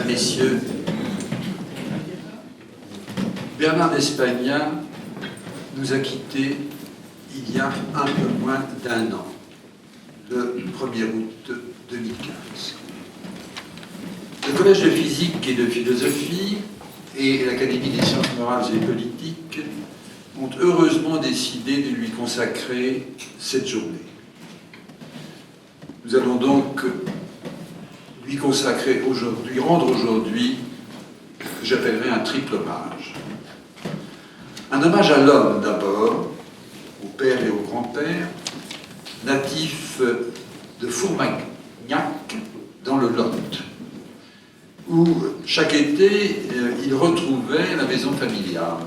Mesdames, Messieurs, Bernard d'Espagna nous a quittés il y a un peu moins d'un an, le 1er août 2015. Le Collège de physique et de philosophie et l'Académie des sciences morales et politiques ont heureusement décidé de lui consacrer cette journée. Nous allons donc lui consacrer aujourd'hui, rendre aujourd'hui, que j'appellerai un triple hommage. Un hommage à l'homme d'abord, au père et au grand-père, natif de Fourmagnac, dans le Lot, où chaque été, il retrouvait la maison familiale,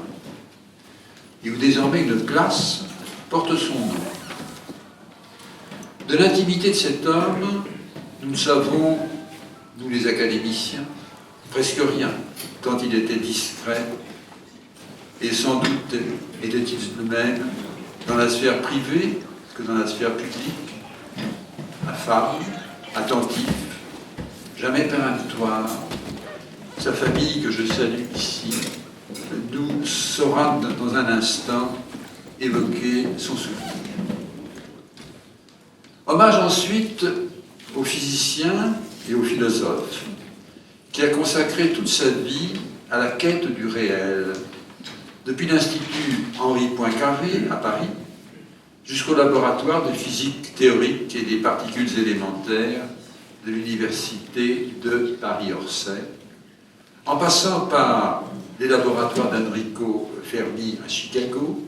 et où désormais une place porte son nom. De l'intimité de cet homme, nous ne savons, nous les académiciens, presque rien, tant il était discret, et sans doute était-il le même dans la sphère privée que dans la sphère publique, affable, attentif, jamais péremptoire. Sa famille, que je salue ici, nous saura dans un instant évoquer son souvenir. Hommage ensuite au physicien et au philosophe qui a consacré toute sa vie à la quête du réel, depuis l'Institut Henri Poincaré à Paris jusqu'au laboratoire de physique théorique et des particules élémentaires de l'Université de Paris-Orsay, en passant par les laboratoires d'Enrico Fermi à Chicago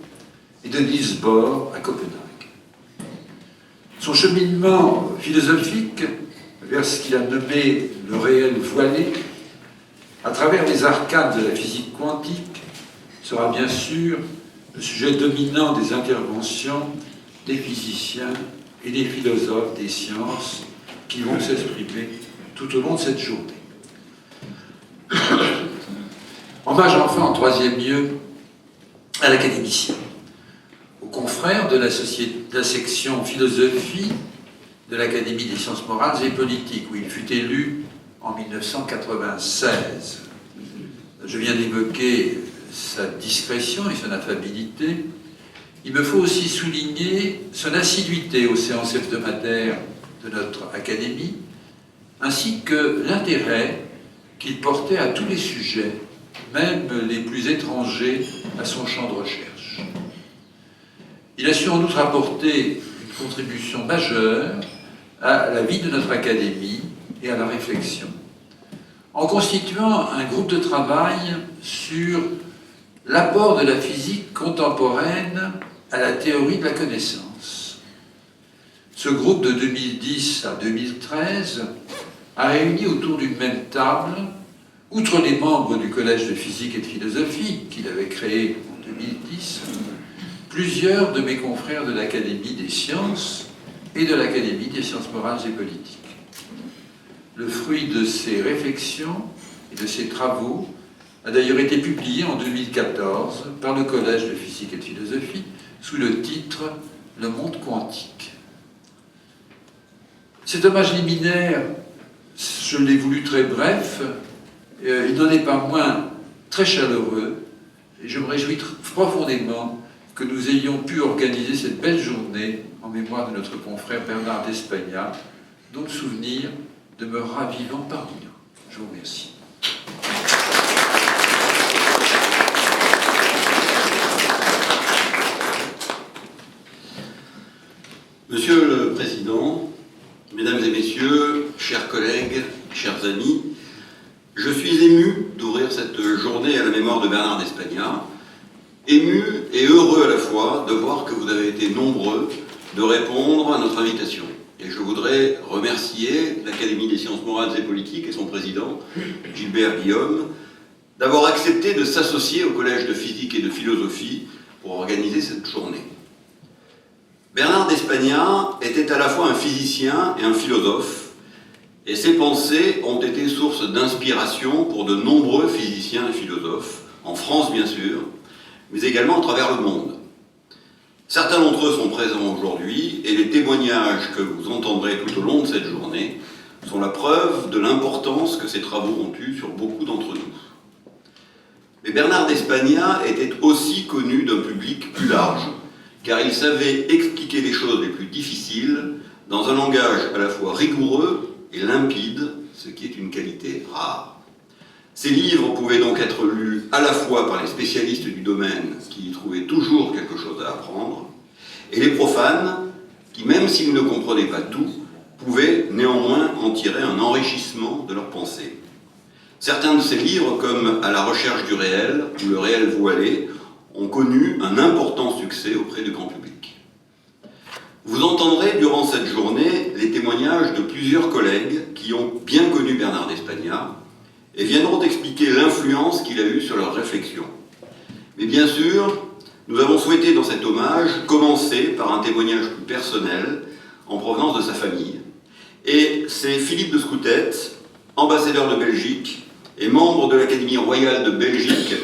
et de Niels Bohr à Copenhague. Son cheminement philosophique vers ce qu'il a nommé le réel voilé, à travers les arcades de la physique quantique, sera bien sûr le sujet dominant des interventions des physiciens et des philosophes des sciences qui vont s'exprimer tout au long de cette journée. Hommage enfin, en troisième lieu, à l'académicien, aux confrères de la section philosophie de l'Académie des sciences morales et politiques, où il fut élu en 1996. Je viens d'évoquer sa discrétion et son affabilité. Il me faut aussi souligner son assiduité aux séances hebdomadaires de notre Académie, ainsi que l'intérêt qu'il portait à tous les sujets, même les plus étrangers à son champ de recherche. Il a su en outre apporter une contribution majeure à la vie de notre Académie et à la réflexion, en constituant un groupe de travail sur l'apport de la physique contemporaine à la théorie de la connaissance. Ce groupe de 2010 à 2013 a réuni autour d'une même table, outre les membres du Collège de physique et de philosophie qu'il avait créé en 2010, plusieurs de mes confrères de l'Académie des sciences et de l'Académie des sciences morales et politiques. Le fruit de ces réflexions et de ces travaux a d'ailleurs été publié en 2014 par le Collège de physique et de philosophie sous le titre « Le monde quantique ». Cet hommage liminaire, je l'ai voulu très bref, il n'en est pas moins très chaleureux, et je me réjouis profondément que nous ayons pu organiser cette belle journée en mémoire de notre confrère Bernard d'Espagna, dont le souvenir demeurera vivant parmi nous. Je vous remercie. Monsieur le Président, Mesdames et Messieurs, chers collègues, chers amis, je suis ému d'ouvrir cette journée à la mémoire de Bernard d'Espagna, ému et heureux à la fois de voir que vous avez été nombreux de répondre à notre invitation. Et je voudrais remercier l'Académie des sciences morales et politiques et son président, Gilbert Guillaume, d'avoir accepté de s'associer au Collège de physique et de philosophie pour organiser cette journée. Bernard d'Espagna était à la fois un physicien et un philosophe, et ses pensées ont été source d'inspiration pour de nombreux physiciens et philosophes, en France bien sûr, mais également à travers le monde. Certains d'entre eux sont présents aujourd'hui, et les témoignages que vous entendrez tout au long de cette journée sont la preuve de l'importance que ces travaux ont eue sur beaucoup d'entre nous. Mais Bernard d'Espagna était aussi connu d'un public plus large, car il savait expliquer les choses les plus difficiles dans un langage à la fois rigoureux et limpide, ce qui est une qualité rare. Ces livres pouvaient donc être lus à la fois par les spécialistes du domaine, qui y trouvaient toujours quelque chose à apprendre, et les profanes, qui, même s'ils ne comprenaient pas tout, pouvaient néanmoins en tirer un enrichissement de leurs pensées. Certains de ces livres, comme À la recherche du réel ou Le réel voilé, ont connu un important succès auprès du grand public. Vous entendrez durant cette journée les témoignages de plusieurs collègues qui ont bien connu Bernard d'Espagna et viendront expliquer l'influence qu'il a eue sur leurs réflexions. Mais bien sûr, nous avons souhaité dans cet hommage commencer par un témoignage plus personnel en provenance de sa famille. Et c'est Philippe de Scoutet, ambassadeur de Belgique et membre de l'Académie royale de Belgique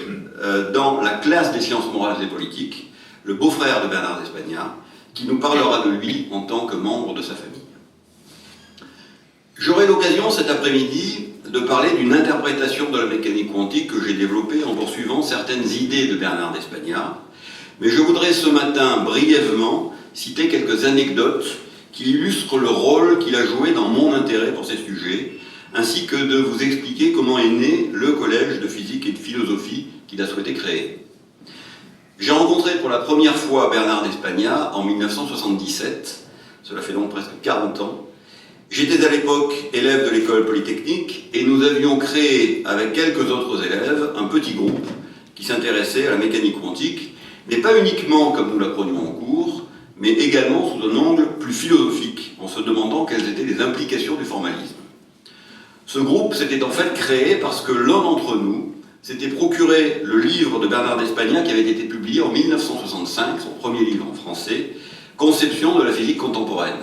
dans la classe des sciences morales et politiques, le beau-frère de Bernard d'Espagna, qui nous parlera de lui en tant que membre de sa famille. J'aurai l'occasion cet après-midi de parler d'une interprétation de la mécanique quantique que j'ai développée en poursuivant certaines idées de Bernard d'Espagna, mais je voudrais ce matin brièvement citer quelques anecdotes qui illustrent le rôle qu'il a joué dans mon intérêt pour ces sujets, ainsi que de vous expliquer comment est né le collège de physique et de philosophie qu'il a souhaité créer. J'ai rencontré pour la première fois Bernard d'Espagna en 1977, cela fait donc presque 40 ans. J'étais à l'époque élève de l'école polytechnique et nous avions créé avec quelques autres élèves un petit groupe qui s'intéressait à la mécanique quantique, mais pas uniquement comme nous l'apprenions en cours, mais également sous un angle plus philosophique, en se demandant quelles étaient les implications du formalisme. Ce groupe s'était en fait créé parce que l'un d'entre nous s'était procuré le livre de Bernard d'Espagna qui avait été publié en 1965, son premier livre en français, Conception de la physique contemporaine.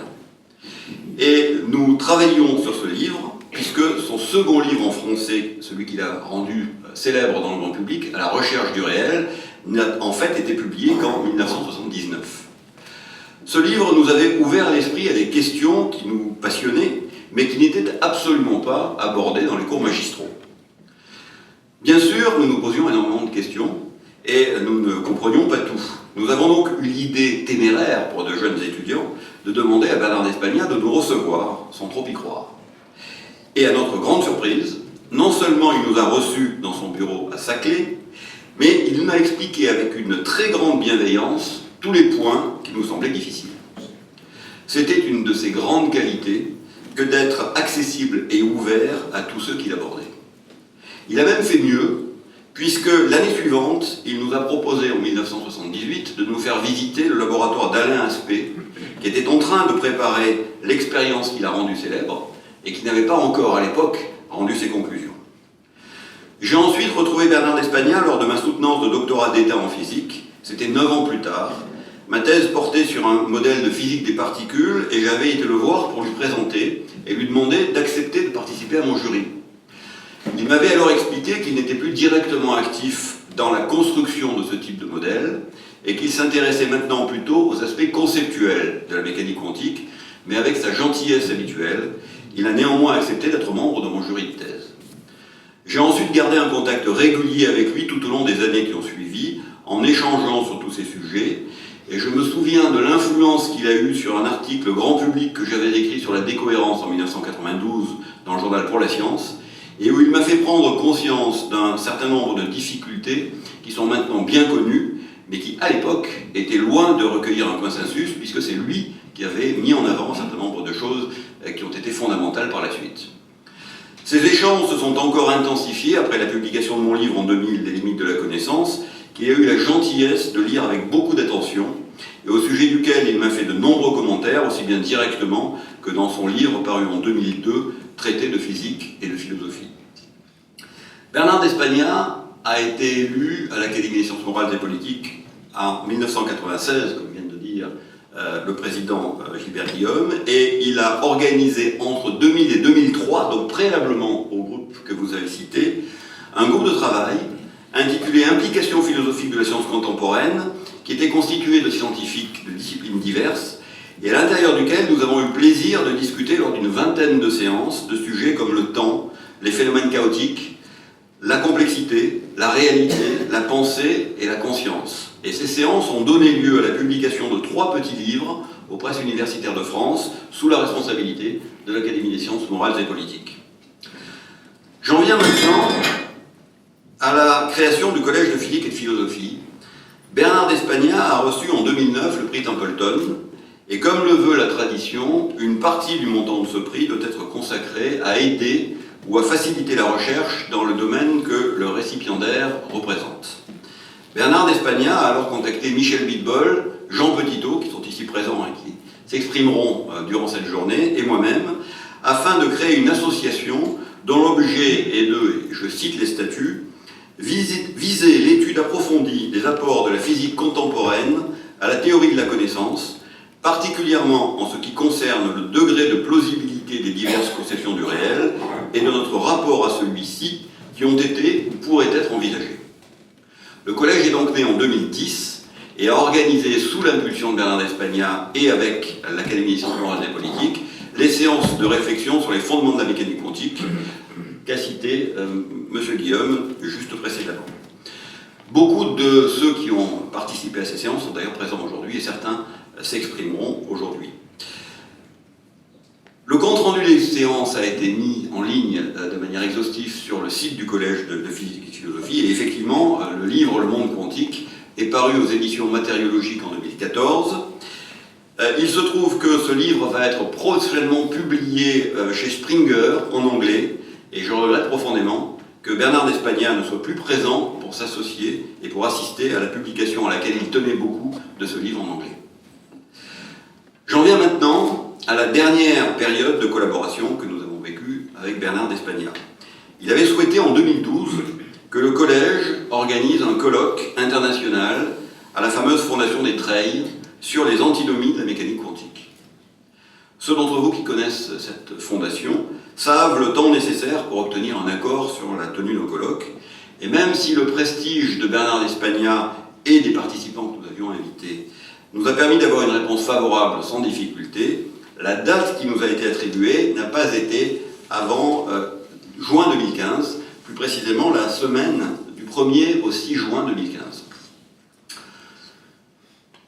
Et nous travaillions sur ce livre, puisque son second livre en français, celui qu'il a rendu célèbre dans le grand public, À la recherche du réel, n'a en fait été publié qu'en 1979. Ce livre nous avait ouvert l'esprit à des questions qui nous passionnaient, mais qui n'étaient absolument pas abordées dans les cours magistraux. Bien sûr, nous nous posions énormément de questions, et nous ne comprenions pas tout. Nous avons donc eu l'idée téméraire, pour de jeunes étudiants, de demander à Bernard d'Espagna de nous recevoir, sans trop y croire. Et à notre grande surprise, non seulement il nous a reçus dans son bureau à Saclay, mais il nous a expliqué avec une très grande bienveillance tous les points qui nous semblaient difficiles. C'était une de ses grandes qualités que d'être accessible et ouvert à tous ceux qu'il abordait. Il a même fait mieux, puisque l'année suivante, il nous a proposé en 1978 de nous faire visiter le laboratoire d'Alain Aspect, qui était en train de préparer l'expérience qu'il a rendue célèbre et qui n'avait pas encore à l'époque rendu ses conclusions. J'ai ensuite retrouvé Bernard d'Espagna lors de ma soutenance de doctorat d'État en physique, c'était 9 ans plus tard. Ma thèse portait sur un modèle de physique des particules et j'avais été le voir pour lui présenter et lui demander d'accepter de participer à mon jury. Il m'avait alors expliqué qu'il n'était plus directement actif dans la construction de ce type de modèle et qu'il s'intéressait maintenant plutôt aux aspects conceptuels de la mécanique quantique, mais avec sa gentillesse habituelle, il a néanmoins accepté d'être membre de mon jury de thèse. J'ai ensuite gardé un contact régulier avec lui tout au long des années qui ont suivi, en échangeant sur tous ces sujets, et je me souviens de l'influence qu'il a eue sur un article grand public que j'avais écrit sur la décohérence en 1992 dans le journal Pour la Science, et où il m'a fait prendre conscience d'un certain nombre de difficultés qui sont maintenant bien connues, mais qui, à l'époque, étaient loin de recueillir un consensus, puisque c'est lui qui avait mis en avant un certain nombre de choses qui ont été fondamentales par la suite. Ces échanges se sont encore intensifiés après la publication de mon livre en 2000, Les limites de la connaissance, qu'il a eu la gentillesse de lire avec beaucoup d'attention, et au sujet duquel il m'a fait de nombreux commentaires, aussi bien directement que dans son livre paru en 2002, Traité de physique et de philosophie. Bernard d'Espagna a été élu à l'Académie des sciences morales et politiques en 1996, comme vient de dire le président Gilbert Guillaume, et il a organisé entre 2000 et 2003, donc préalablement au groupe que vous avez cité, un groupe de travail intitulé « Implications philosophiques de la science contemporaine », qui était constitué de scientifiques de disciplines diverses et à l'intérieur duquel nous avons eu le plaisir de discuter lors d'une vingtaine de séances de sujets comme le temps, les phénomènes chaotiques, la complexité, la réalité, la pensée et la conscience. Et ces séances ont donné lieu à la publication de 3 petits livres aux presses universitaires de France, sous la responsabilité de l'Académie des sciences morales et politiques. J'en viens maintenant à la création du Collège de physique et de philosophie. Bernard d'Espagna a reçu en 2009 le prix Templeton, et comme le veut la tradition, une partie du montant de ce prix doit être consacrée à aider ou à faciliter la recherche dans le domaine que le récipiendaire représente. Bernard d'Espagna a alors contacté Michel Bitbol, Jean Petitot, qui sont ici présents et qui s'exprimeront durant cette journée, et moi-même, afin de créer une association dont l'objet est de, je cite les statuts, viser l'étude approfondie des apports de la physique contemporaine à la théorie de la connaissance, particulièrement en ce qui concerne le degré de plausibilité des diverses conceptions du réel et de notre rapport à celui-ci qui ont été ou pourraient être envisagés. Le collège est donc né en 2010 et a organisé, sous l'impulsion de Bernard d'Espagna et avec l'Académie des sciences morales et politiques, les séances de réflexion sur les fondements de la mécanique quantique qu'a cité M. Guillaume juste précédemment. Beaucoup de ceux qui ont participé à ces séances sont d'ailleurs présents aujourd'hui et certains s'exprimeront aujourd'hui. Le compte-rendu des séances a été mis en ligne de manière exhaustive sur le site du Collège de physique et de philosophie, et effectivement, le livre Le Monde quantique est paru aux éditions Matériologiques en 2014. Il se trouve que ce livre va être prochainement publié chez Springer en anglais, et je regrette profondément que Bernard d'Espagna ne soit plus présent pour s'associer et pour assister à la publication à laquelle il tenait beaucoup de ce livre en anglais. J'en viens maintenant à la dernière période de collaboration que nous avons vécue avec Bernard d'Espagna. Il avait souhaité en 2012 que le collège organise un colloque international à la fameuse Fondation des Treilles sur les antinomies de la mécanique quantique. Ceux d'entre vous qui connaissent cette fondation savent le temps nécessaire pour obtenir un accord sur la tenue d'un colloque, et même si le prestige de Bernard d'Espagna et des participants que nous avions invités nous a permis d'avoir une réponse favorable sans difficulté, la date qui nous a été attribuée n'a pas été avant juin 2015, plus précisément la semaine du 1er au 6 juin 2015.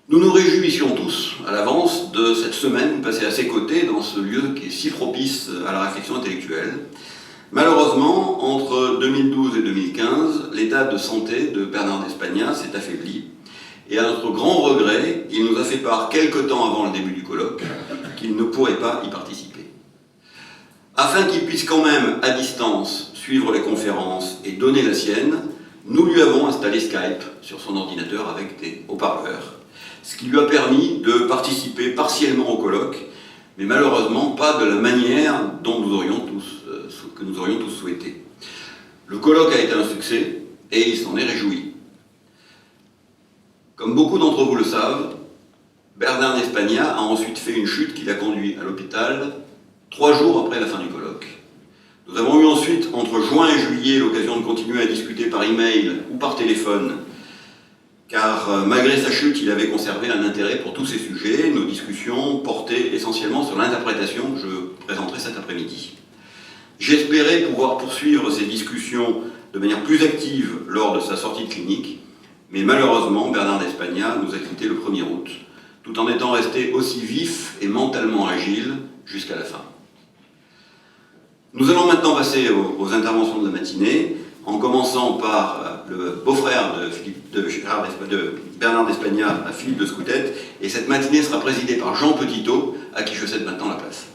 Nous nous réjouissions tous à l'avance de cette semaine passée à ses côtés dans ce lieu qui est si propice à la réflexion intellectuelle. Malheureusement, entre 2012 et 2015, l'état de santé de Bernard d'Espagna s'est affaibli. Et à notre grand regret, il nous a fait part quelque temps avant le début du colloque qu'il ne pourrait pas y participer. Afin qu'il puisse quand même, à distance, suivre les conférences et donner la sienne, nous lui avons installé Skype sur son ordinateur avec des haut-parleurs, ce qui lui a permis de participer partiellement au colloque, mais malheureusement pas de la manière dont nous aurions tous souhaité. Le colloque a été un succès et il s'en est réjoui. Comme beaucoup d'entre vous le savent, Bernard d'Espagna a ensuite fait une chute qui l'a conduit à l'hôpital 3 jours après la fin du colloque. Nous avons eu ensuite, entre juin et juillet, l'occasion de continuer à discuter par email ou par téléphone, car malgré sa chute, il avait conservé un intérêt pour tous ces sujets. Nos discussions portaient essentiellement sur l'interprétation que je présenterai cet après-midi. J'espérais pouvoir poursuivre ces discussions de manière plus active lors de sa sortie de clinique, mais malheureusement, Bernard d'Espagna nous a quittés le 1er août, tout en étant resté aussi vif et mentalement agile jusqu'à la fin. Nous allons maintenant passer aux interventions de la matinée, en commençant par le beau-frère de Bernard d'Espagna, Philippe de Scoutette, et cette matinée sera présidée par Jean Petitot, à qui je cède maintenant la place.